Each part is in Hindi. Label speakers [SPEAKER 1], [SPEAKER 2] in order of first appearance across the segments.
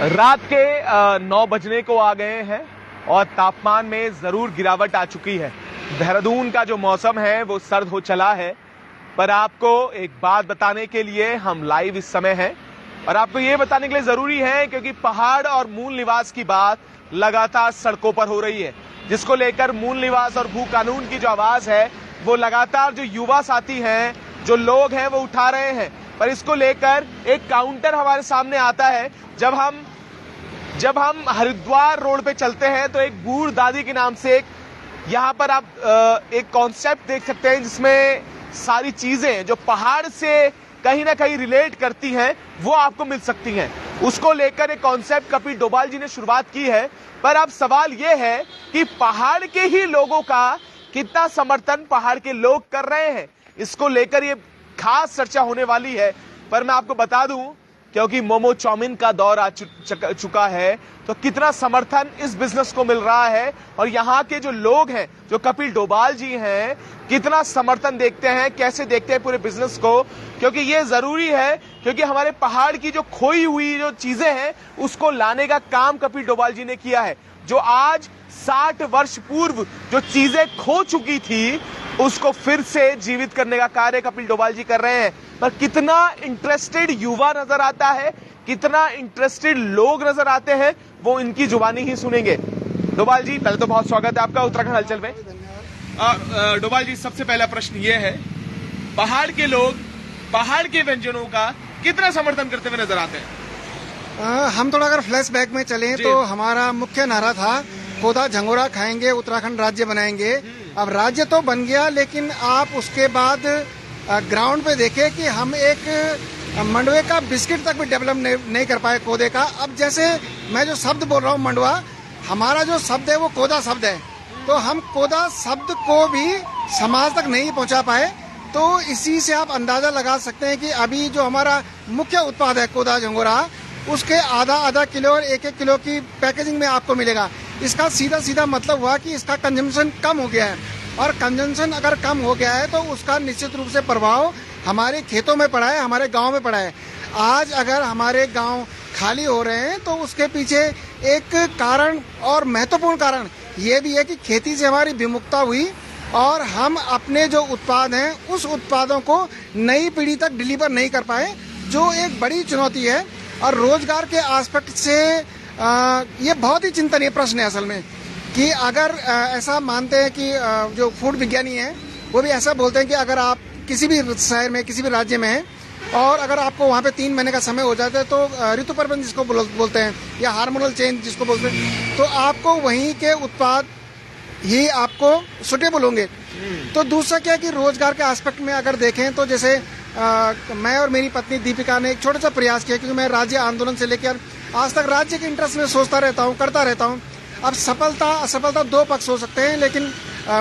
[SPEAKER 1] रात के 9 बजने को आ गए हैं और तापमान में जरूर गिरावट आ चुकी है। देहरादून का जो मौसम है वो सर्द हो चला है, पर आपको एक बात बताने के लिए हम लाइव इस समय हैं और आपको ये बताने के लिए जरूरी है क्योंकि पहाड़ और मूल निवास की बात लगातार सड़कों पर हो रही है, जिसको लेकर मूल निवास और भू कानून की जो आवाज है वो लगातार जो युवा साथी हैं, जो लोग हैं वो उठा रहे हैं। पर इसको लेकर एक काउंटर हमारे सामने आता है। जब हम हरिद्वार रोड पे चलते हैं तो एक बूढ़ दादी के नाम से यहाँ पर आप एक कॉन्सेप्ट देख सकते हैं जिसमें सारी चीजें जो पहाड़ से कहीं ना कहीं रिलेट करती हैं वो आपको मिल सकती हैं। उसको लेकर एक कॉन्सेप्ट कपिल डोभाल जी ने शुरुआत की है। पर अब सवाल ये है कि पहाड़ के ही लोगों का कितना समर्थन पहाड़ के लोग कर रहे हैं, इसको लेकर ये खास चर्चा होने वाली है। पर मैं आपको बता दूं, क्योंकि मोमो चाउमीन का दौर आ चुका है, तो कितना समर्थन इस बिजनेस को मिल रहा है और यहाँ के जो लोग हैं, जो कपिल डोभाल जी हैं, कितना समर्थन देखते हैं, कैसे देखते हैं पूरे बिजनेस को। क्योंकि ये जरूरी है, क्योंकि हमारे पहाड़ की जो खोई हुई जो चीजें हैं उसको लाने का काम कपिल डोभाल जी ने किया है। जो आज 60 वर्ष पूर्व जो चीजें खो चुकी थी उसको फिर से जीवित करने का कार्य कपिल डोभाल जी कर रहे हैं। पर कितना इंटरेस्टेड युवा नजर आता है, कितना इंटरेस्टेड लोग नजर आते हैं, वो इनकी जुबानी ही सुनेंगे। डोभाल जी, पहले तो बहुत स्वागत है आपका उत्तराखंड हलचल में। डोभाल जी, सबसे पहला प्रश्न ये है, पहाड़ के लोग पहाड़ के व्यंजनों का कितना समर्थन करते हुए नजर आते हैं?
[SPEAKER 2] हम थोड़ा अगर फ्लैशबैक में चलें तो हमारा मुख्य नारा था, कोदा झंगोरा खाएंगे उत्तराखंड राज्य बनाएंगे। अब राज्य तो बन गया, लेकिन आप उसके बाद ग्राउंड पे देखें कि हम एक मंडवे का बिस्किट तक भी डेवलप नहीं कर पाए कोदे का। अब जैसे मैं जो शब्द बोल रहा हूँ मंडवा, हमारा जो शब्द है वो कोदा शब्द है, तो हम कोदा शब्द को भी समाज तक नहीं पहुँचा पाए। तो इसी से आप अंदाजा लगा सकते हैं कि अभी जो हमारा मुख्य उत्पाद है कोदा झंगोरा, उसके आधा किलो और 1 किलो की पैकेजिंग में आपको मिलेगा। इसका सीधा मतलब हुआ कि इसका कंजम्पशन कम हो गया है, और कंजम्पशन अगर कम हो गया है तो उसका निश्चित रूप से प्रभाव हमारे खेतों में पड़ा है, हमारे गांव में पड़ा है। आज अगर हमारे गांव खाली हो रहे हैं तो उसके पीछे एक कारण और महत्वपूर्ण कारण ये भी है कि खेती से हमारी विमुखता हुई और हम अपने जो उत्पाद हैं उस उत्पादों को नई पीढ़ी तक डिलीवर नहीं कर पाए, जो एक बड़ी चुनौती है। और रोजगार के एस्पेक्ट से ये बहुत ही चिंतनीय प्रश्न है असल में, कि अगर ऐसा मानते हैं कि जो फूड विज्ञानी हैं वो भी ऐसा बोलते हैं कि अगर आप किसी भी शहर में, किसी भी राज्य में हैं और अगर आपको वहाँ पे 3 महीने का समय हो जाता है तो ऋतु प्रबंधन जिसको बोलते हैं या हार्मोनल चेंज जिसको बोलते हैं, तो आपको वहीं के उत्पाद ही आपको सुटेबल होंगे। तो दूसरा क्या है कि रोजगार के एस्पेक्ट में अगर देखें तो जैसे मैं और मेरी पत्नी दीपिका ने एक छोटा सा प्रयास किया, क्योंकि मैं राज्य आंदोलन से लेकर आज तक राज्य के इंटरेस्ट में सोचता रहता हूँ, करता रहता हूँ। अब सफलता असफलता 2 पक्ष हो सकते हैं, लेकिन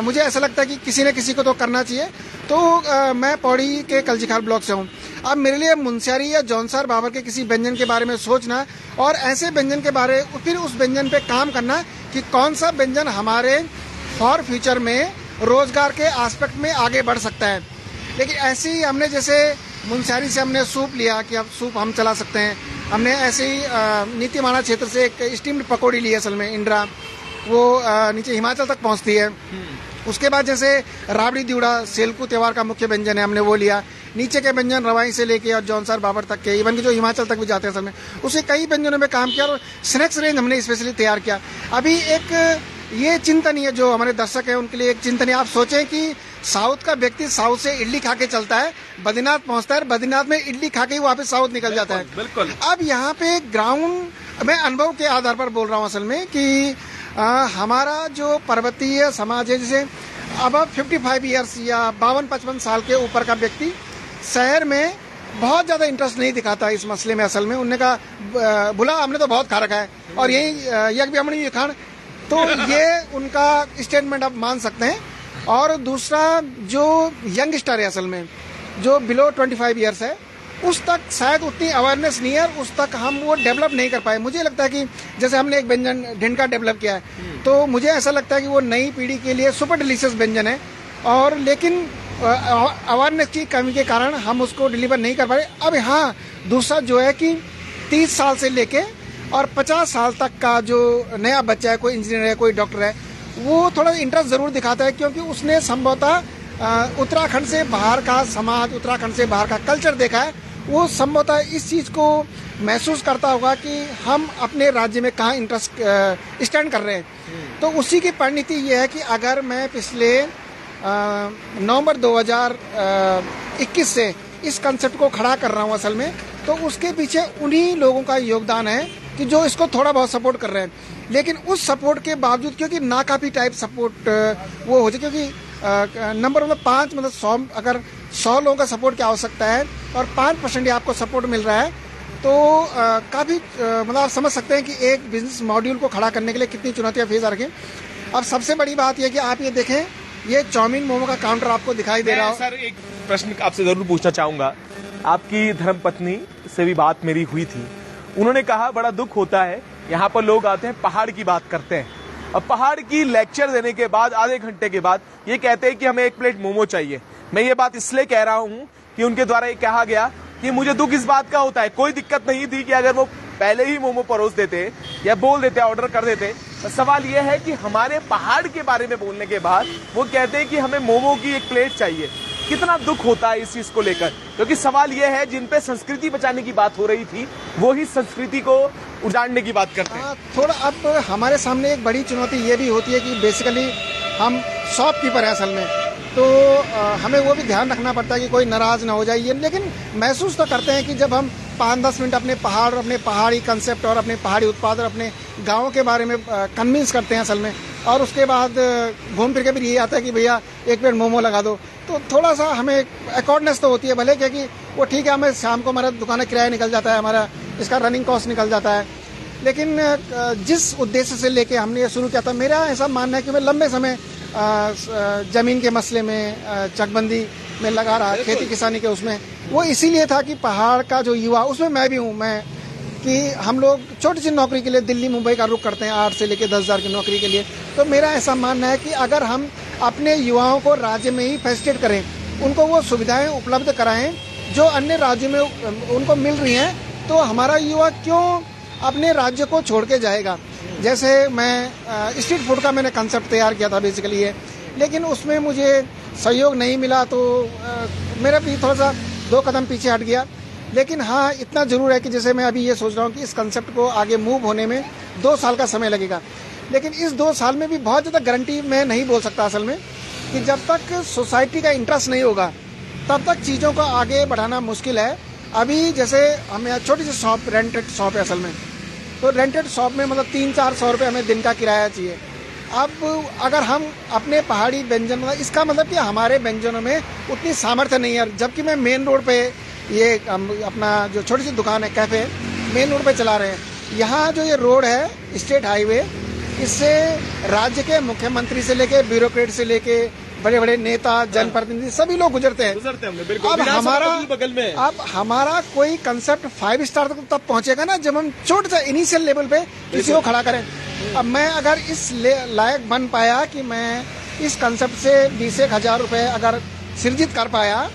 [SPEAKER 2] मुझे ऐसा लगता है कि किसी न किसी को तो करना चाहिए। तो मैं पौड़ी के कलजीखाल ब्लॉक से हूँ। अब मेरे लिए मुनस्यारी या जौनसार बाबर के किसी व्यंजन के बारे में सोचना और ऐसे व्यंजन के बारे फिर उस व्यंजन पे काम करना कि कौन सा व्यंजन हमारे फॉर फ्यूचर में रोजगार के एस्पेक्ट में आगे बढ़ सकता है। लेकिन ऐसे ही हमने जैसे मुनस्यारी से हमने सूप लिया कि अब सूप हम चला सकते हैं। हमने ऐसे ही नीतिमाणा क्षेत्र से एक स्टीम्ड पकौड़ी ली, असल में इंदिरा, वो नीचे हिमाचल तक पहुंचती है। उसके बाद जैसे राबड़ी दिवड़ा सेलकू त्योहार का मुख्य व्यंजन है, हमने वो लिया। नीचे के व्यंजन रवाई से लेके और जौनसार बाबर तक के, इवन की जो हिमाचल तक भी जाते हैं असल में, उसे कई व्यंजनों में काम किया और स्नैक्स रेंज हमने स्पेशली तैयार किया। अभी एक ये चिंतनीय जो हमारे दर्शक है उनके लिए एक चिंतनीय, आप सोचें कि साउथ का व्यक्ति साउथ से इडली खा के चलता है, बद्रीनाथ पहुंचता है, बद्रीनाथ में इडली खा के ही वापस साउथ निकल जाता है।
[SPEAKER 1] बिल्कुल।
[SPEAKER 2] अब यहाँ पे ग्राउंड मैं अनुभव के आधार पर बोल रहा हूँ असल में कि हमारा जो पर्वतीय समाज है, जैसे अब 55 ईयर्स या 52-55 साल के ऊपर का व्यक्ति शहर में बहुत ज्यादा इंटरेस्ट नहीं दिखाता इस मसले में। असल में उन्होंने कहा बुला हमने तो बहुत खा रखा है और यही यज्ञ ब्राह्मणी ये खान, तो ये उनका स्टेटमेंट आप मान सकते हैं। और दूसरा जो यंगस्टर है असल में, जो बिलो 25 ईयर्स है, उस तक शायद उतनी अवेयरनेस नहीं है, उस तक हम वो डेवलप नहीं कर पाए। मुझे लगता है कि जैसे हमने एक व्यंजन ढिंडका डेवलप किया है, तो मुझे ऐसा लगता है कि वो नई पीढ़ी के लिए सुपर डिलीशियस व्यंजन है, और लेकिन अवेयरनेस की कमी के कारण हम उसको डिलीवर नहीं कर पा रहे। अब हाँ, दूसरा जो है कि 30 साल से लेके और 50 साल तक का जो नया बच्चा है, कोई इंजीनियर है, कोई डॉक्टर है, वो थोड़ा इंटरेस्ट ज़रूर दिखाता है, क्योंकि उसने संभवतः उत्तराखंड से बाहर का समाज, उत्तराखंड से बाहर का कल्चर देखा है। वो संभवतः इस चीज़ को महसूस करता होगा कि हम अपने राज्य में कहाँ इंटरेस्ट स्टैंड कर रहे हैं। तो उसी की परिणति ये है कि अगर मैं पिछले नवंबर 2021 से इस कंसेप्ट को खड़ा कर रहा हूँ असल में, तो उसके पीछे उन्हीं लोगों का योगदान है कि जो इसको थोड़ा बहुत सपोर्ट कर रहे हैं। लेकिन उस सपोर्ट के बावजूद, क्योंकि नाकाफी टाइप सपोर्ट वो हो जाए, क्योंकि नंबर मतलब 5 मतलब 100, अगर 100 लोगों का सपोर्ट की आवश्यकता है और 5% ही आपको सपोर्ट मिल रहा है, तो काफ़ी मतलब आप समझ सकते हैं कि एक बिजनेस मॉड्यूल को खड़ा करने के लिए कितनी चुनौतियाँ फेस आ रही हैं। अब सबसे बड़ी बात यह कि आप ये देखें, ये चाउमीन मोमो का काउंटर आपको दिखाई दे रहा है।
[SPEAKER 1] सर एक प्रश्न आपसे जरूर पूछना चाहूंगा, आपकी धर्मपत्नी से भी बात मेरी हुई थी, उन्होंने कहा बड़ा दुख होता है, यहाँ पर लोग आते हैं पहाड़ की बात करते हैं, अब पहाड़ की लेक्चर देने के बाद आधे घंटे के बाद ये कहते हैं कि हमें 1 प्लेट मोमो चाहिए। मैं ये बात इसलिए कह रहा हूँ कि उनके द्वारा ये कहा गया कि मुझे दुख इस बात का होता है, कोई दिक्कत नहीं थी कि अगर वो पहले ही मोमो परोस देते या बोल देते, ऑर्डर कर देते। तो सवाल ये है कि हमारे पहाड़ के बारे में बोलने के बाद वो कहते हैं कि हमें मोमो की 1 प्लेट चाहिए। कितना दुख होता है इस चीज को लेकर, क्योंकि सवाल ये है जिन पे संस्कृति बचाने की बात हो रही थी वो ही संस्कृति को उजाड़ने की बात करते हैं।
[SPEAKER 2] थोड़ा अब हमारे सामने एक बड़ी चुनौती ये भी होती है कि बेसिकली हम शॉपकीपर हैं असल में, तो हमें वो भी ध्यान रखना पड़ता है कि कोई नाराज ना हो जाए ये। लेकिन महसूस तो करते हैं कि जब हम 5-10 मिनट अपने पहाड़, अपने पहाड़ी कंसेप्ट और अपने पहाड़ी उत्पाद और अपने गाँव के बारे में कन्विंस करते हैं असल में, और उसके बाद घूम फिर के भी यही आता है कि भैया 1 प्लेट मोमो लगा दो, तो थोड़ा सा हमें अकॉर्डनेस तो होती है भले, क्योंकि वो ठीक है, हमें शाम को हमारा दुकान किराया निकल जाता है, हमारा इसका रनिंग कॉस्ट निकल जाता है। लेकिन जिस उद्देश्य से लेके हमने ये शुरू किया था, मेरा ऐसा मानना है कि मैं लंबे समय ज़मीन के मसले में, चकबंदी में लगा रहा, खेती किसानी के उसमें, वो इसीलिए था कि पहाड़ का जो युवा, उसमें मैं भी हूँ, मैं कि हम लोग छोटी सी नौकरी के लिए दिल्ली मुंबई का रुख करते हैं, 8 से लेकर 10,000 की नौकरी के लिए। तो मेरा ऐसा मानना है कि अगर हम अपने युवाओं को राज्य में ही फैसिलिटेट करें, उनको वो सुविधाएं उपलब्ध कराएं जो अन्य राज्यों में उनको मिल रही हैं, तो हमारा युवा क्यों अपने राज्य को छोड़ के जाएगा। जैसे मैं स्ट्रीट फूड का मैंने कंसेप्ट तैयार किया था बेसिकली ये, लेकिन उसमें मुझे सहयोग नहीं मिला, तो मेरा भी थोड़ा सा 2 कदम पीछे हट गया। लेकिन हाँ, इतना जरूर है कि जैसे मैं अभी ये सोच रहा हूँ कि इस कंसेप्ट को आगे मूव होने में 2 साल का समय लगेगा, लेकिन इस 2 साल में भी बहुत ज़्यादा गारंटी मैं नहीं बोल सकता असल में, कि जब तक सोसाइटी का इंटरेस्ट नहीं होगा तब तक चीज़ों को आगे बढ़ाना मुश्किल है। अभी जैसे हमें यहाँ छोटी सी शॉप, रेंटेड शॉप है असल में, तो रेंटेड शॉप में मतलब 300-400 रुपये हमें दिन का किराया चाहिए। अब अगर हम अपने पहाड़ी व्यंजन, इसका मतलब कि हमारे व्यंजनों में उतनी सामर्थ्य नहीं है, जबकि मैं मेन रोड पे ये अपना जो छोटी सी दुकान है, कैफ़े, मेन रोड पे चला रहे हैं। यहाँ जो ये रोड है, स्टेट हाईवे, इससे राज्य के मुख्यमंत्री से लेके, ब्यूरोक्रेट से लेके, बड़े बड़े नेता, जनप्रतिनिधि, सभी लोग गुजरते हैं। अब हमारा बगल में, अब हमारा कोई कंसेप्ट 5 स्टार तक तब पहुंचेगा ना जब हम छोटे सा इनिशियल लेवल पे किसी को खड़ा करें। अब मैं अगर इस लायक बन पाया कि मैं इस कंसेप्ट से 20,000 रुपए अगर सृजित कर पाया,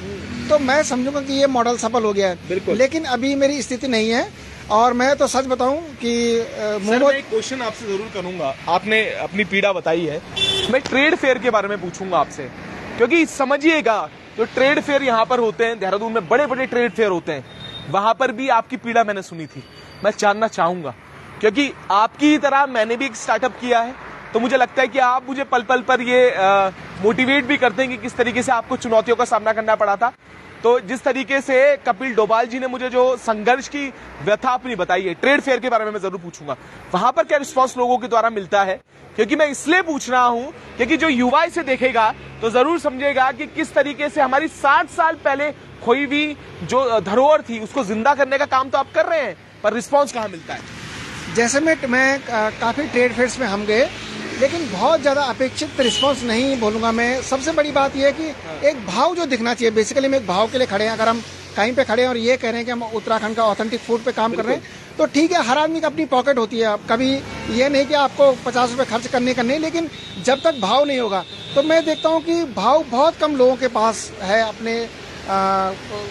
[SPEAKER 2] तो मैं समझूंगा कि ये मॉडल सफल हो गया है। लेकिन अभी मेरी स्थिति नहीं है, और मैं तो सच बताऊं कि
[SPEAKER 1] सर, मैं एक क्वेश्चन आपसे जरूर करूंगा, आपने अपनी पीड़ा बताई है, मैं ट्रेड फेयर के बारे में पूछूंगा आपसे, क्योंकि समझिएगा जो ट्रेड फेयर यहाँ पर होते हैं, देहरादून में बड़े बड़े ट्रेड फेयर होते हैं, वहां पर भी आपकी पीड़ा मैंने सुनी थी। मैं जानना चाहूंगा, क्योंकि आपकी तरह मैंने भी एक स्टार्टअप किया है, तो मुझे लगता है कि आप मुझे पल पल पर ये मोटिवेट भी करते हैं कि किस तरीके से आपको चुनौतियों का सामना करना पड़ा था। तो जिस तरीके से कपिल डोभाल जी ने मुझे जो संघर्ष की व्यथा अपनी बताई है, ट्रेड फेयर के बारे में मैं जरूर पूछूंगा, वहां पर क्या रिस्पांस लोगों के द्वारा मिलता है, क्योंकि मैं इसलिए पूछ रहा हूं क्योंकि जो युवा इसे देखेगा तो जरूर समझेगा कि किस तरीके से हमारी 60 साल पहले खोई हुई जो धरोहर थी उसको जिंदा करने का काम तो आप कर रहे हैं, पर रिस्पांस कहाँ मिलता है।
[SPEAKER 2] जैसे मैं काफी ट्रेड फेयर्स में हम गए, लेकिन बहुत ज़्यादा अपेक्षित रिस्पांस नहीं बोलूँगा मैं। सबसे बड़ी बात यह है कि एक भाव जो दिखना चाहिए, बेसिकली हम एक भाव के लिए खड़े हैं। अगर हम कहीं पे खड़े हैं और ये कह रहे हैं कि हम उत्तराखंड का ऑथेंटिक फूड पे काम कर रहे हैं, तो ठीक है, हर आदमी की अपनी पॉकेट होती है। कभी ये नहीं कि आपको 50 रुपये खर्च करने का नहीं, लेकिन जब तक भाव नहीं होगा, तो मैं देखता हूँ कि भाव बहुत कम लोगों के पास है अपने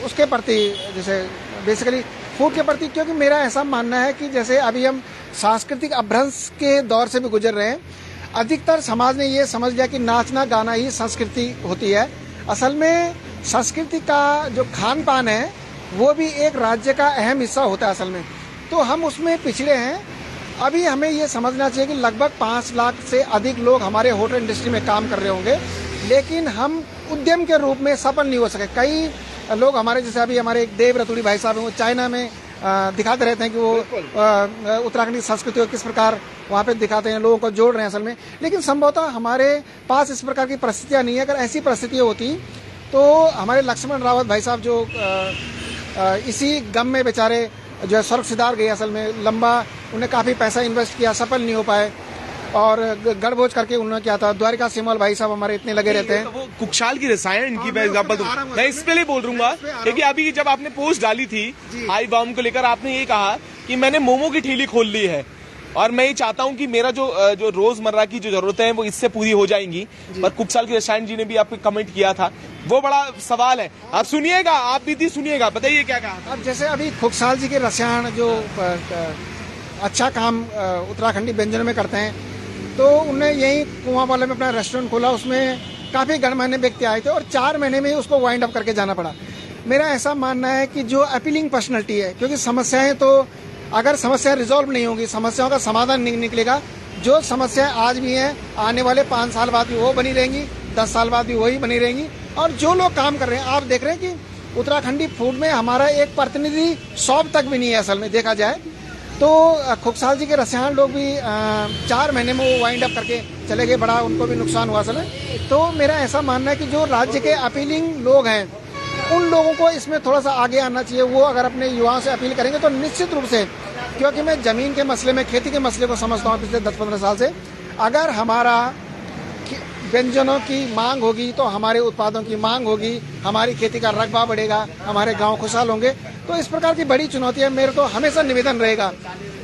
[SPEAKER 2] उसके प्रति, जैसे बेसिकली फूड के प्रति, क्योंकि मेरा ऐसा मानना है कि जैसे अभी हम सांस्कृतिक अपभ्रंश के दौर से भी गुजर रहे हैं। अधिकतर समाज ने ये समझ लिया कि नाचना गाना ही संस्कृति होती है। असल में संस्कृति का जो खान पान है वो भी एक राज्य का अहम हिस्सा होता है असल में, तो हम उसमें पिछड़े हैं। अभी हमें ये समझना चाहिए कि लगभग 5 लाख से अधिक लोग हमारे होटल इंडस्ट्री में काम कर रहे होंगे, लेकिन हम उद्यम के रूप में सफल नहीं हो सके। कई लोग हमारे, जैसे अभी हमारे एक देव रतुड़ी भाई साहब हैं, वो चाइना में दिखाते रहते हैं कि वो उत्तराखंड की संस्कृति को किस प्रकार वहाँ पे दिखाते हैं, लोगों को जोड़ रहे हैं असल में। लेकिन संभवतः हमारे पास इस प्रकार की परिस्थितियाँ नहीं है। अगर ऐसी परिस्थितियाँ होती तो हमारे लक्ष्मण रावत भाई साहब जो इसी गम में बेचारे जो है स्वर्ग सिधार गए, असल में लंबा उन्हें काफ़ी पैसा इन्वेस्ट किया, सफल नहीं हो पाए, और गड़बोज करके उन्होंने क्या था। द्वारिका सिमल भाई साहब हमारे इतने लगे रहते हैं।
[SPEAKER 1] वो कुक्षाल की रसायन इनकी मैं एग्जांपल दूं, मैं इस पे लिए बोल दूंगा क्योंकि अभी जब आपने पोस्ट डाली थी हाई बॉम्ब को लेकर, आपने ये कहा कि मैंने मोमो की ठेली खोल ली है और मैं ये चाहता हूं कि मेरा जो रोजमर्रा की जो जरूरतें हैं वो इससे पूरी हो जाएंगी। पर कुक्षाल की रसायन जी ने भी आपको कमेंट किया था, वो बड़ा सवाल है। आप सुनिएगा, आप भी सुनिएगा, बताइए क्या कहा।
[SPEAKER 2] अब जैसे अभी कुक्षाल जी के रसायन जो अच्छा काम उत्तराखंडी व्यंजनों में करते हैं, तो उन्होंने यही कुआं वाले में अपना रेस्टोरेंट खोला, उसमें काफ़ी गणमान्य व्यक्ति आए थे और 4 महीने में ही उसको वाइंड अप करके जाना पड़ा। मेरा ऐसा मानना है कि जो अपीलिंग पर्सनैलिटी है, क्योंकि समस्याएं तो अगर समस्याएं रिजॉल्व नहीं होंगी, समस्याओं का समाधान नहीं निकलेगा। जो समस्याएं आज भी हैं, आने वाले 5 साल बाद भी वो बनी रहेंगी, 10 साल बाद भी वही बनी रहेंगी। और जो लोग काम कर रहे हैं, आप देख रहे हैं कि उत्तराखंडी फूड में हमारा एक प्रतिनिधि शॉप तक भी नहीं है असल में देखा जाए तो। खुकसाल जी के रसायन लोग भी 4 महीने में वो वाइंड अप करके चले गए, बड़ा उनको भी नुकसान हुआ असल में। तो मेरा ऐसा मानना है कि जो राज्य के अपीलिंग लोग हैं, उन लोगों को इसमें थोड़ा सा आगे आना चाहिए। वो अगर अपने युवाओं से अपील करेंगे तो निश्चित रूप से, क्योंकि मैं जमीन के मसले में, खेती के मसले को समझता हूँ पिछले 10-15 साल से, अगर हमारा व्यंजनों की मांग होगी तो हमारे उत्पादों की मांग होगी, हमारी खेती का रकबा बढ़ेगा, हमारे गांव खुशहाल होंगे। तो इस प्रकार की बड़ी चुनौती है। मेरे तो हमेशा निवेदन रहेगा,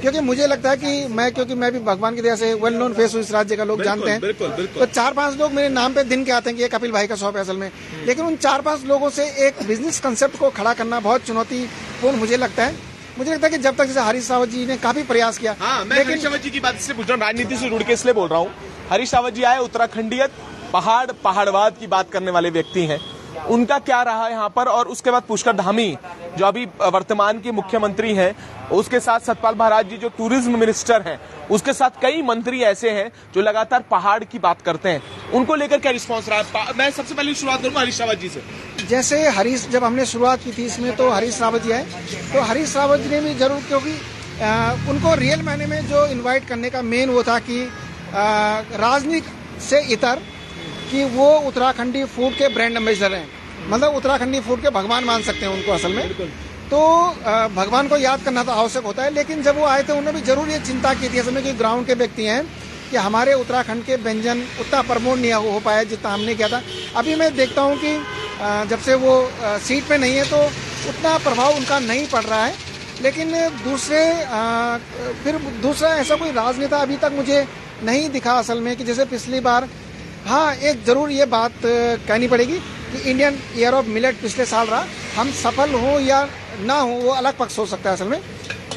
[SPEAKER 2] क्योंकि मुझे लगता है कि क्योंकि मैं भी भगवान की दया से वेल नोन फेस हूँ इस राज्य का, लोग जानते हैं। तो 4-5 लोग मेरे नाम पे दिन के आते हैं कि ये कपिल भाई का शॉप है असल में, लेकिन उन 4-5 लोगों से एक बिजनेस कंसेप्ट को खड़ा करना बहुत चुनौतीपूर्ण मुझे लगता है। मुझे लगता है कि जब तक जैसे हरीश रावत जी ने काफी प्रयास किया।
[SPEAKER 1] मैं हरीश रावत जी की बात इसलिए पूछ रहा हूँ, राजनीति से जुड़ के इसलिए बोल रहा हूँ। हरीश रावत जी आए, उत्तराखंडियत, पहाड़वाद की बात करने वाले व्यक्ति हैं, उनका क्या रहा यहाँ पर। और उसके बाद पुष्कर धामी जो अभी वर्तमान के मुख्यमंत्री हैं, उसके साथ सतपाल महाराज जी जो टूरिज्म मिनिस्टर हैं, उसके साथ कई मंत्री ऐसे हैं जो लगातार पहाड़ की बात करते हैं। उनको लेकर क्या रिस्पॉन्स रहा? मैं सबसे पहले शुरुआत करूंगा हरीश रावत जी से।
[SPEAKER 2] जैसे हरीश, जब हमने शुरुआत की थी इसमें तो हरीश रावत जी आए, तो हरीश रावत जी ने भी जरूर, क्योंकि उनको रियल मायने में जो इन्वाइट करने का मेन वो था कि राजनीति से इतर कि वो उत्तराखंडी फूड के ब्रांड एम्बेसडर हैं, मतलब उत्तराखंडी फूड के भगवान मान सकते हैं उनको असल में। तो भगवान को याद करना तो आवश्यक होता है, लेकिन जब वो आए थे उन्होंने भी जरूर ये चिंता की थी असल में कि ग्राउंड के व्यक्ति हैं कि हमारे उत्तराखंड के व्यंजन उतना प्रमोट नहीं हो पाया जितना हमने किया था। अभी मैं देखता हूँ कि जब से वो सीट पे नहीं है तो उतना प्रभाव उनका नहीं पड़ रहा है। लेकिन दूसरा ऐसा कोई राजनेता अभी तक मुझे नहीं दिखा असल में कि जैसे पिछली बार। हाँ, एक जरूर ये बात कहनी पड़ेगी कि इंडियन ईयर ऑफ मिलेट पिछले साल रहा। हम सफल हो या ना हो वो अलग पक्ष हो सकता है असल में,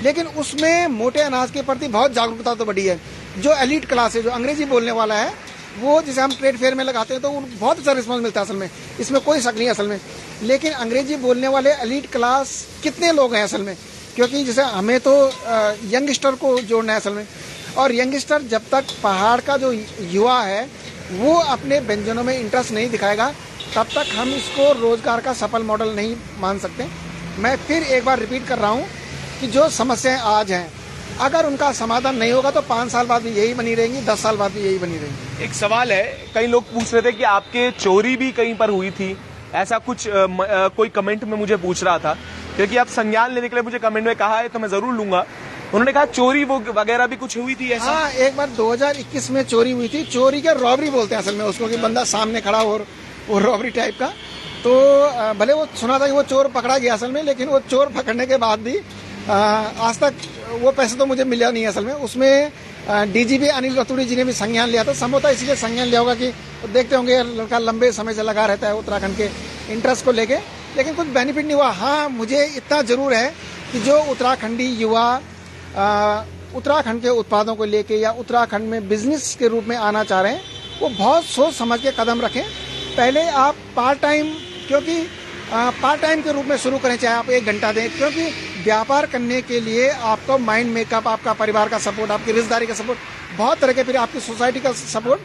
[SPEAKER 2] लेकिन उसमें मोटे अनाज के प्रति बहुत जागरूकता तो बढ़ी है। जो एलीट क्लास है, जो अंग्रेजी बोलने वाला है, वो जिसे हम ट्रेड फेयर में लगाते हैं तो बहुत अच्छा रिस्पॉन्स मिलता है असल में, इसमें कोई शक नहीं है असल में। लेकिन अंग्रेजी बोलने वाले एलीट क्लास कितने लोग हैं असल में, क्योंकि जैसे हमें तो यंगस्टर को जोड़ना है असल में, और यंगस्टर जब तक पहाड़ का जो युवा है वो अपने व्यंजनों में इंटरेस्ट नहीं दिखाएगा, तब तक हम इसको रोजगार का सफल मॉडल नहीं मान सकते। मैं फिर एक बार रिपीट कर रहा हूँ कि जो समस्याएं आज हैं, अगर उनका समाधान नहीं होगा तो 5 साल बाद भी यही बनी रहेंगी, 10 साल बाद भी यही बनी रहेंगी।
[SPEAKER 1] एक सवाल है, कई लोग पूछ रहे थे कि आपके चोरी भी कहीं पर हुई थी, ऐसा कुछ कोई कमेंट में मुझे पूछ रहा था, क्योंकि आप संज्ञान लेने के लिए मुझे कमेंट में कहा है तो मैं जरूर लूंगा। उन्होंने कहा चोरी वो वगैरह भी कुछ हुई थी ऐसा?
[SPEAKER 2] हाँ, एक बार 2021 में चोरी हुई थी। चोरी का रॉबरी बोलते हैं असल में उसको, कि बंदा सामने खड़ा हो, वो रॉबरी टाइप का। तो भले वो सुना था कि वो चोर पकड़ा गया असल में, लेकिन वो चोर पकड़ने के बाद भी आज तक वो पैसे तो मुझे मिला नहीं असल में। उसमें डीजीपी अनिल रतूड़ी जी ने भी संज्ञान लिया था। संभवतः इसीलिए संज्ञान लिया होगा कि देखते होंगे लड़का लंबे समय से लगा रहता है उत्तराखंड के इंटरेस्ट को लेके। लेकिन कुछ बेनिफिट नहीं हुआ। हाँ, मुझे इतना जरूर है कि जो उत्तराखंडी युवा उत्तराखंड के उत्पादों को लेके या उत्तराखंड में बिजनेस के रूप में आना चाह रहे हैं, वो बहुत सोच समझ के कदम रखें। पहले आप पार्ट टाइम के रूप में शुरू करें, चाहे आप 1 घंटा दें, क्योंकि व्यापार करने के लिए आपको माइंड मेकअप, आपका परिवार का सपोर्ट, आपकी रिश्तेदारी का सपोर्ट, बहुत तरह के, फिर आपकी सोसाइटी का सपोर्ट,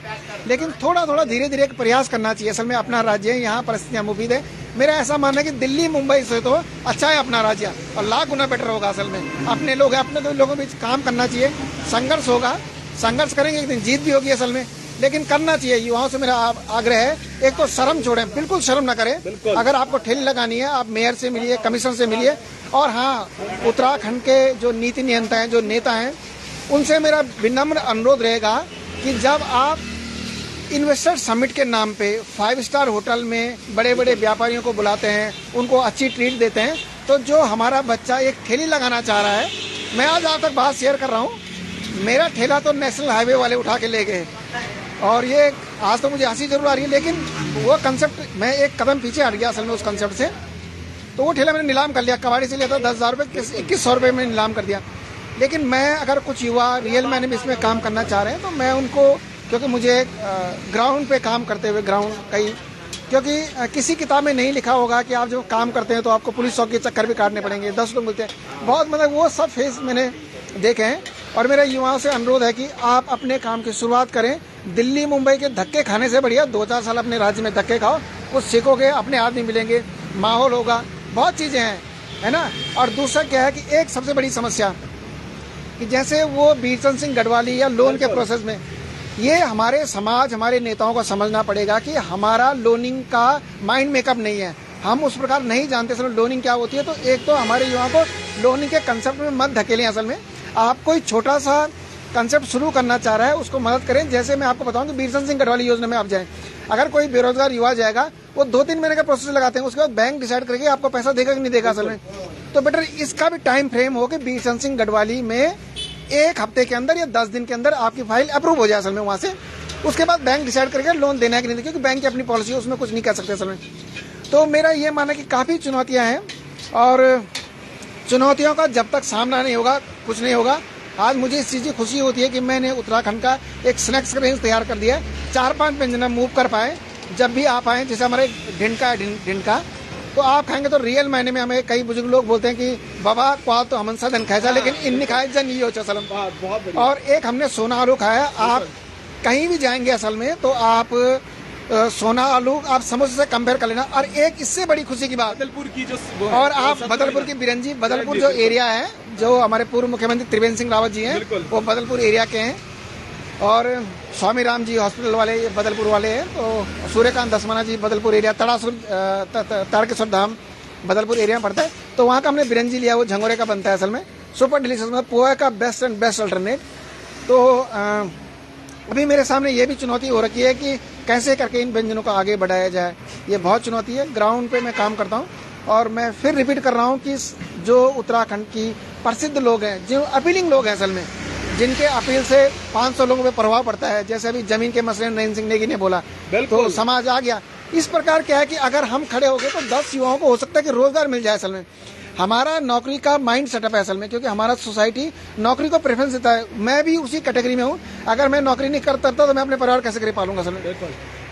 [SPEAKER 2] लेकिन थोड़ा थोड़ा धीरे धीरे एक प्रयास करना चाहिए। असल में अपना राज्य है, यहाँ परिस्थितियाँ मुफीद है। मेरा ऐसा मानना है कि दिल्ली मुंबई से तो अच्छा है अपना राज्य, और लाख गुना बेटर होगा। असल में अपने लोग हैं, अपने लोगों के बीच काम करना चाहिए। संघर्ष होगा, संघर्ष करेंगे, एक दिन जीत भी होगी असल में, लेकिन करना चाहिए। युवाओं से मेरा आग्रह है, एक तो शर्म छोड़ें, बिल्कुल शर्म ना करें। अगर आपको ठेली लगानी है, आप मेयर से मिलिए, कमिश्नर से मिलिए। और हाँ, उत्तराखंड के जो नीति नियंता हैं, जो नेता हैं, उनसे मेरा विनम्र अनुरोध रहेगा कि जब आप इन्वेस्टर समिट के नाम पे 5 स्टार होटल में बड़े बड़े व्यापारियों को बुलाते हैं, उनको अच्छी ट्रीट देते हैं, तो जो हमारा बच्चा एक ठेली लगाना चाह रहा है, मैं आज तक बात शेयर कर रहा हूँ, मेरा ठेला तो नेशनल हाईवे वाले उठा के ले गए। और ये आज तो मुझे हंसी जरूर आ रही है, लेकिन वो कंसेप्ट, मैं एक कदम पीछे हट गया असल में उस कंसेप्ट से। तो वो ठेला मैंने नीलाम कर लिया, कबाड़ी से लिया था 10,000 रुपये, 2100 रुपये में नीलाम कर दिया। लेकिन मैं, अगर कुछ युवा रियल मैंने में इसमें काम करना चाह रहे हैं, तो मैं उनको, क्योंकि मुझे ग्राउंड पे काम करते हुए, क्योंकि किसी किताब में नहीं लिखा होगा कि आप जब काम करते हैं तो आपको पुलिस चौकी के चक्कर भी काटने पड़ेंगे, 10 लोग मिलते हैं, बहुत मतलब वो सब फेस मैंने देखे हैं। और मेरा युवाओं से अनुरोध है कि आप अपने काम की शुरुआत करें। दिल्ली मुंबई के धक्के खाने से बढ़िया 2-4 साल अपने राज्य में धक्के खाओ, कुछ सीखोगे, अपने आदमी मिलेंगे, माहौल होगा, बहुत चीज़ें हैं, है ना। और दूसरा क्या है कि एक सबसे बड़ी समस्या कि जैसे वो बीरचंद सिंह गढ़वाली या लोन के प्रोसेस में, ये हमारे समाज, हमारे नेताओं को समझना पड़ेगा कि हमारा लोनिंग का माइंड मेकअप नहीं है, हम उस प्रकार नहीं जानते असल में लोनिंग क्या होती है। तो एक तो हमारे युवाओं को लोनिंग के कंसेप्ट में मत धकेलें। असल में आप कोई छोटा सा कंसेप्ट शुरू करना चाह रहा है, उसको मदद करें। जैसे मैं आपको बताऊं कि बीरचंद सिंह गढ़वाली योजना में आप जाएं, अगर कोई बेरोजगार युवा जाएगा, वो 2-3 महीने का प्रोसेस लगाते हैं, उसके बाद बैंक डिसाइड करके आपको पैसा देगा कि नहीं देगा असल में। तो बेटर इसका भी टाइम फ्रेम हो कि बीरचंद सिंह गढ़वाली में 1 हफ्ते के अंदर या 10 दिन के अंदर आपकी फाइल अप्रूव हो जाए असल में वहां से। उसके बाद बैंक डिसाइड करके लोन देना है कि नहीं, क्योंकि बैंक की अपनी पॉलिसी है, उसमें कुछ नहीं कर सकते असल में। तो मेरा ये मानना है कि काफ़ी चुनौतियां हैं, और चुनौतियों का जब तक सामना नहीं होगा, कुछ नहीं होगा। आज मुझे इस चीज़ की खुशी होती है कि मैंने उत्तराखंड का एक स्नैक्स रेंज तैयार कर दिया है, 4-5 व्यंजन मूव कर पाए। जब भी आप आए, जैसे हमारे ढिंडका है, ढिंडका तो आप खाएंगे तो रियल मायने में, हमें कई बुजुर्ग लोग बोलते हैं कि बाबा क्वा तो हमन सदन खाया, लेकिन इन खाए जन ये हो सलम। और एक हमने सोना आलू खाया। आप कहीं भी जाएंगे असल में तो आप सोना आलू आप समोसे से कंपेयर कर लेना। और एक इससे बड़ी खुशी की बात, बदलपुर की जो, और आप बदलपुर की बिरंजी, बदलपुर जो एरिया है, जो हमारे पूर्व मुख्यमंत्री त्रिवेंद्र सिंह रावत जी हैं, वो बदलपुर एरिया के हैं। और स्वामी राम जी हॉस्पिटल वाले ये बदलपुर वाले हैं। तो सूर्यकांत दसमाना जी बदलपुर एरिया, तारकेश्वर धाम बदलपुर एरिया में पड़ता है। तो वहाँ का हमने बिरंजी लिया, वो झंगोरे का बनता है असल में, सुपर डिलीशियस, मतलब पोहा का बेस्ट एंड बेस्ट अल्टरनेट। तो अभी मेरे सामने ये भी चुनौती हो रखी है कि कैसे करके इन व्यंजनों को आगे बढ़ाया जाए, ये बहुत चुनौती है। ग्राउंड पे मैं काम करता हूँ, और मैं फिर रिपीट कर रहा हूँ कि जो उत्तराखंड की प्रसिद्ध लोग हैं, जो अपीलिंग लोग हैं असल में, जिनके अपील से 500 लोगों पे प्रभाव पड़ता है, जैसे अभी जमीन के मसले नरेंद्र सिंह नेगी ने बोला, तो समाज आ गया। इस प्रकार क्या है कि अगर हम खड़े हो गए तो 10 युवाओं को हो सकता है कि रोजगार मिल जाए। असल में हमारा नौकरी का माइंड सेटअप है असल में, क्योंकि हमारा सोसाइटी नौकरी को प्रेफरेंस देता है। मैं भी उसी कैटेगरी में हूँ। अगर मैं नौकरी नहीं करता तो मैं अपने परिवार कैसे पालूंगा असल में।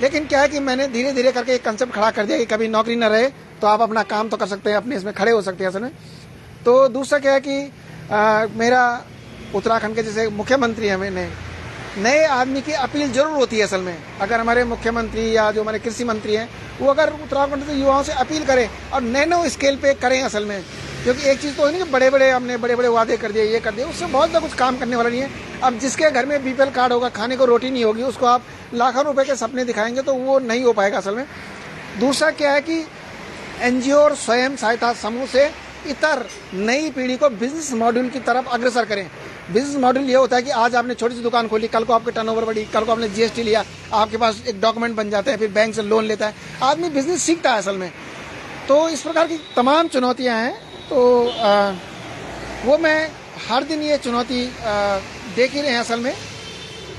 [SPEAKER 2] लेकिन क्या है कि मैंने धीरे धीरे करके एक कंसेप्ट खड़ा कर दिया कि कभी नौकरी न रहे तो आप अपना काम तो कर सकते हैं, अपने इसमें खड़े हो सकते हैं असल में। तो दूसरा क्या है कि मेरा उत्तराखंड के जैसे मुख्यमंत्री हैं, मैंने नए आदमी की अपील जरूर होती है असल में। अगर हमारे मुख्यमंत्री या जो हमारे कृषि मंत्री हैं, वो अगर उत्तराखंड के युवाओं से अपील करें और नैनो स्केल पे करें असल में, क्योंकि एक चीज़ तो नहीं कि हमने बड़े बड़े वादे कर दिए, ये कर दिए, उससे बहुत ज़्यादा कुछ काम करने वाला नहीं है। अब जिसके घर में बीपीएल कार्ड होगा, खाने को रोटी नहीं होगी, उसको आप लाखों रुपए के सपने दिखाएंगे तो वो नहीं हो पाएगा असल में। दूसरा क्या है कि एनजीओ और स्वयं सहायता समूह से इतर नई पीढ़ी को बिजनेस मॉड्यूल की तरफ अग्रसर करें। बिजनेस मॉडल ये होता है कि आज आपने छोटी सी दुकान खोली, कल को आपके टर्नओवर बढ़ी, कल को आपने जीएसटी लिया, आपके पास एक डॉक्यूमेंट बन जाते हैं, फिर बैंक से लोन लेता है, आदमी बिजनेस सीखता है असल में। तो इस प्रकार की तमाम चुनौतियां हैं। तो वो मैं हर दिन ये चुनौती देख ही रहे हैं असल में।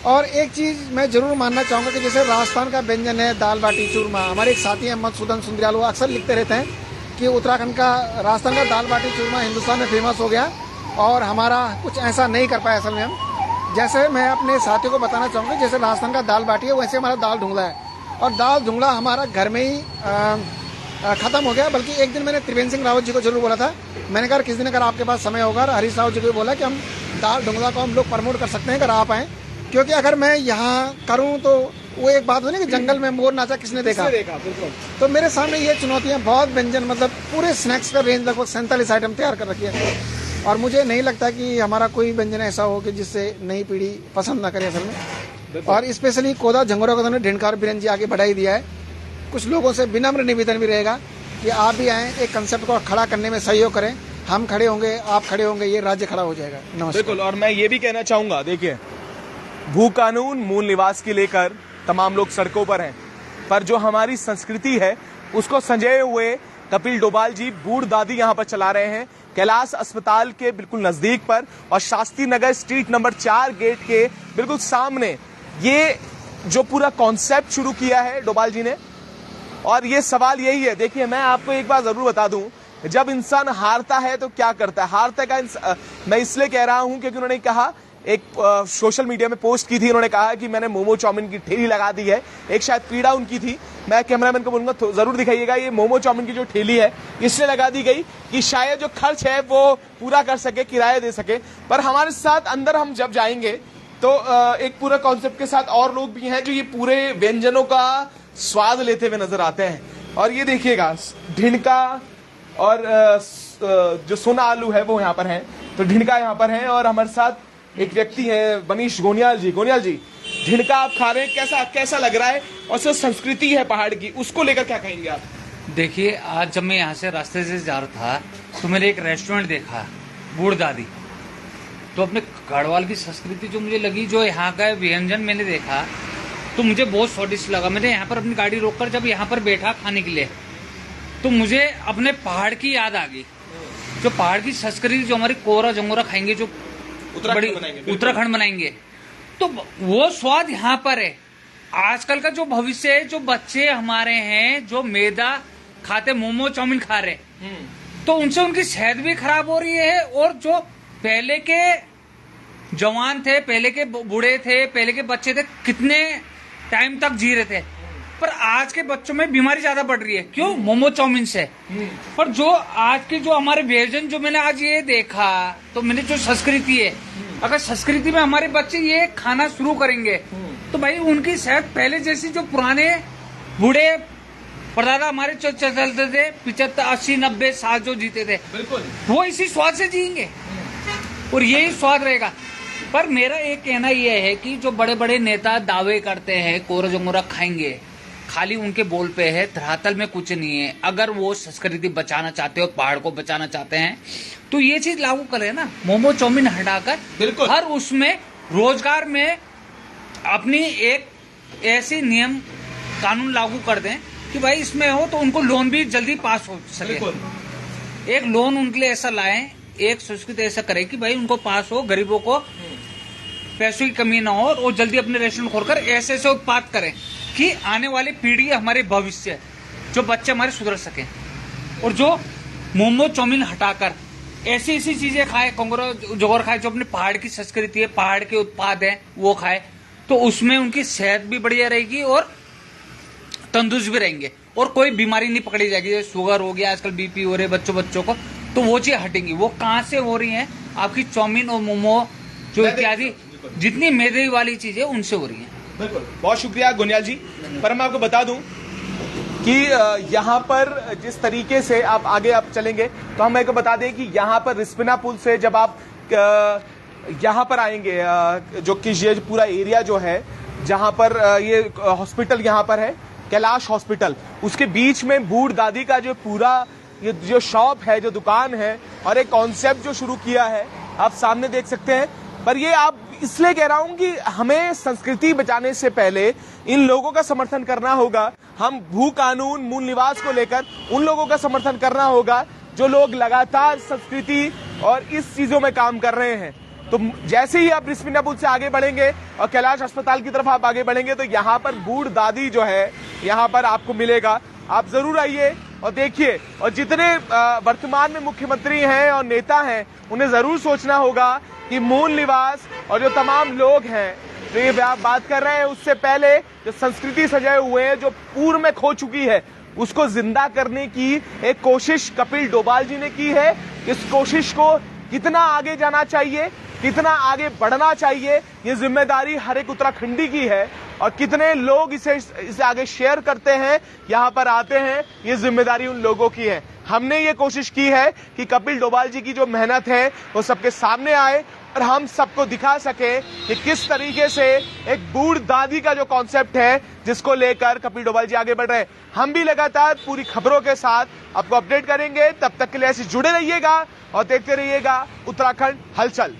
[SPEAKER 2] और एक चीज़ मैं जरूर मानना चाहूँगा कि जैसे राजस्थान का व्यंजन है दाल बाटी चूरमा, हमारे एक साथी हैं मधुसूदन सुंदरियाल, वो अक्सर लिखते रहते हैं कि उत्तराखंड का, राजस्थान का दाल बाटी चूरमा हिंदुस्तान में फेमस हो गया और हमारा कुछ ऐसा नहीं कर पाया असल में हम। जैसे मैं अपने साथियों को बताना चाहूँगा, जैसे राजस्थान का दाल बाटी है वैसे हमारा दाल ढूंढला है, और दाल ढूंढला हमारा घर में ही खत्म हो गया। बल्कि एक दिन मैंने त्रिवेंद्र सिंह रावत जी को जरूर बोला था, मैंने कहा किसी दिन अगर आपके पास समय होगा, हरीश रावत जी को बोला कि हम दाल ढूंढला को हम लोग प्रमोट कर सकते हैं अगर आप आएँ, क्योंकि अगर मैं यहाँ करूँ तो वो एक बात होती है कि जंगल में मोर नाचा किसने देखा। तो मेरे सामने ये चुनौतियाँ, बहुत व्यंजन, मतलब पूरे स्नैक्स का रेंज लगभग 47 आइटम तैयार कर रखी है, और मुझे नहीं लगता कि हमारा कोई व्यंजन ऐसा हो कि जिससे नई पीढ़ी पसंद ना करे असल में। और स्पेशली कोदा झंगोरा को ढिंडका और बीरन जी आगे बढ़ा ही दिया है। कुछ लोगों से विनम्र निवेदन भी रहेगा कि आप भी आएँ, एक कंसेप्ट को खड़ा करने में सहयोग करें। हम खड़े होंगे, आप खड़े होंगे, ये राज्य खड़ा हो जाएगा। नमस्कार।
[SPEAKER 1] बिल्कुल। और मैं ये भी कहना चाहूंगा, देखिए भू कानून, मूल निवास की लेकर तमाम लोग सड़कों पर हैं, पर जो हमारी संस्कृति है उसको संजोए हुए कपिल डोभाल जी बूढ़ दादी यहाँ पर चला रहे हैं, कैलाश अस्पताल के बिल्कुल नजदीक पर और Shastri Nagar street number 4 gate के बिल्कुल सामने ये जो पूरा कॉन्सेप्ट शुरू किया है डोभाल जी ने। और ये सवाल यही है, देखिए मैं आपको एक बात जरूर बता दूं, जब इंसान हारता है तो क्या करता है, हारता का मैं इसलिए कह रहा हूं क्योंकि उन्होंने कहा, एक सोशल मीडिया में पोस्ट की थी, उन्होंने कहा कि मैंने मोमो चाउमीन की ठेली लगा दी है। एक शायद पीड़ा उनकी थी, मैं कैमरामैन को बोलूंगा जरूर दिखाइएगा, ये मोमो चाउमीन की जो ठेली है इसलिए लगा दी गई कि शायद जो खर्च है वो पूरा कर सके, किराया दे सके। पर हमारे साथ अंदर हम जब जाएंगे तो एक पूरा कॉन्सेप्ट के साथ और लोग भी हैं जो ये पूरे व्यंजनों का स्वाद लेते हुए नजर आते हैं। और ये देखिएगा ढिंडका और जो सोना आलू है वो यहाँ पर है, तो ढिंडका यहाँ पर है और हमारे साथ एक व्यक्ति है मनीष गोनियाल जी। गोनियाल जी, ढिंडका आप खा रहे हैं, कैसा लग रहा है, और जो संस्कृति है पहाड़ की उसको लेकर क्या कहेंगे आप?
[SPEAKER 3] देखिए, आज जब मैं यहाँ से रास्ते से जा रहा था तो मैंने एक रेस्टोरेंट देखा, बूढ़ दादी, तो अपने गढ़वाल की संस्कृति जो मुझे लगी, जो यहाँ का व्यंजन मैंने देखा तो मुझे बहुत स्वादिष्ट लगा। मैंने यहाँ पर अपनी गाड़ी रोककर जब यहाँ पर बैठा खाने के लिए तो मुझे अपने पहाड़ की याद आ गई, जो पहाड़ की संस्कृति, जो हमारी कोरा जंगोरा खाएंगे, जो उत्तराखंड बनाएंगे, तो वो स्वाद यहाँ पर है। आजकल का जो भविष्य है, जो बच्चे हमारे हैं जो मैदा खाते, मोमो चाउमीन खा रहे, तो उनसे उनकी सेहत भी खराब हो रही है। और जो पहले के जवान थे, पहले के बूढ़े थे, पहले के बच्चे थे, कितने टाइम तक जी रहे थे, पर आज के बच्चों में बीमारी ज्यादा बढ़ रही है। क्यों? मोमो चाउमीन से। पर जो आज की जो हमारे व्यंजन, जो मैंने आज ये देखा, तो मैंने जो संस्कृति है, अगर संस्कृति में हमारे बच्चे ये खाना शुरू करेंगे तो भाई उनकी सेहत पहले जैसी, जो पुराने बूढ़े परदादा हमारे चलते थे 75, 80, 90 साल जो जीते थे, बिल्कुल वो इसी स्वाद से जिएंगे और यही स्वाद रहेगा। पर मेरा एक कहना यह है कि जो बड़े बड़े नेता दावे करते हैं कोरा जंगोरा खाएंगे, खाली उनके बोल पे है, धरातल में कुछ नहीं है। अगर वो संस्कृति बचाना चाहते हो, पहाड़ को बचाना चाहते हैं, तो ये चीज लागू करें ना, मोमो चाउमीन हटाकर बिल्कुल हर उसमें रोजगार में अपनी एक ऐसी नियम कानून लागू कर दें कि भाई इसमें हो तो उनको लोन भी जल्दी पास हो सके। एक लोन उनके लिए ऐसा लाएं, एक संस्कृति ऐसा करें कि भाई उनको पास हो, गरीबों को पैसों की कमी ना हो, और वो जल्दी अपने रेस्टोरेंट खोलकर ऐसे ऐसे उत्पाद करें कि आने वाली पीढ़ी हमारे भविष्य, जो बच्चे हमारे सुधर सके। और जो मोमो चाउमीन हटाकर ऐसी ऐसी चीजें खाए, कंगोरा जोगर खाए, जो अपने पहाड़ की संस्कृति है, पहाड़ के उत्पाद है, वो खाए, तो उसमें उनकी सेहत भी बढ़िया रहेगी और तंदुरुस्त भी रहेंगे और कोई बीमारी नहीं पकड़ी जाएगी। जैसे शुगर हो गया, आजकल बीपी हो रहे बच्चों को, तो वो चीज हटेंगी। वो कहाँ से हो रही है? आपकी चाउमीन और मोमो जो इत्यादि जितनी मैदे वाली चीजें उनसे हो रही है।
[SPEAKER 1] बिल्कुल, बहुत शुक्रिया गोनियाल जी। पर मैं आपको बता दूं कि यहाँ पर जिस तरीके से आप आगे आप चलेंगे तो हम आपको बता दें कि यहाँ पर रिस्पना पुल से जब आप यहाँ पर आएंगे, जो कि ये पूरा एरिया जो है जहाँ पर ये हॉस्पिटल यहाँ पर है, कैलाश हॉस्पिटल, उसके बीच में बूढ़ दादी का जो पूरा ये जो शॉप है, जो दुकान है, और एक कॉन्सेप्ट जो शुरू किया है आप सामने देख सकते हैं। पर ये आप इसलिए कह रहा हूं कि हमें संस्कृति बचाने से पहले इन लोगों का समर्थन करना होगा। हम भू कानून, मूल निवास को लेकर उन लोगों का समर्थन करना होगा जो लोग लगातार संस्कृति और इस चीजों में काम कर रहे हैं। तो जैसे ही आप रिस्पना पुल से आगे बढ़ेंगे और कैलाश अस्पताल की तरफ आप आगे बढ़ेंगे तो यहाँ पर बूढ़ दादी जो है यहाँ पर आपको मिलेगा। आप जरूर आइए, और देखिए, और जितने वर्तमान में मुख्यमंत्री हैं और नेता हैं, उन्हें जरूर सोचना होगा कि मूल निवास और जो तमाम लोग हैं जो ये बात कर रहे हैं, उससे पहले जो संस्कृति सजाए हुए हैं जो पूर्व में खो चुकी है, उसको जिंदा करने की एक कोशिश कपिल डोभाल जी ने की है। इस कोशिश को कितना आगे जाना चाहिए, कितना आगे बढ़ना चाहिए, ये जिम्मेदारी हर एक उत्तराखंडी की है। और कितने लोग इसे आगे शेयर करते हैं, यहाँ पर आते हैं, ये जिम्मेदारी उन लोगों की है। हमने ये कोशिश की है कि कपिल डोभाल जी की जो मेहनत है वो सबके सामने आए और हम सबको दिखा सके कि किस तरीके से एक बूढ़ दादी का जो कॉन्सेप्ट है जिसको लेकर कपिल डोभाल जी आगे बढ़ रहे हैं। हम भी लगातार पूरी खबरों के साथ आपको अपडेट करेंगे। तब तक के लिए ऐसे जुड़े रहिएगा और देखते रहिएगा उत्तराखंड हलचल।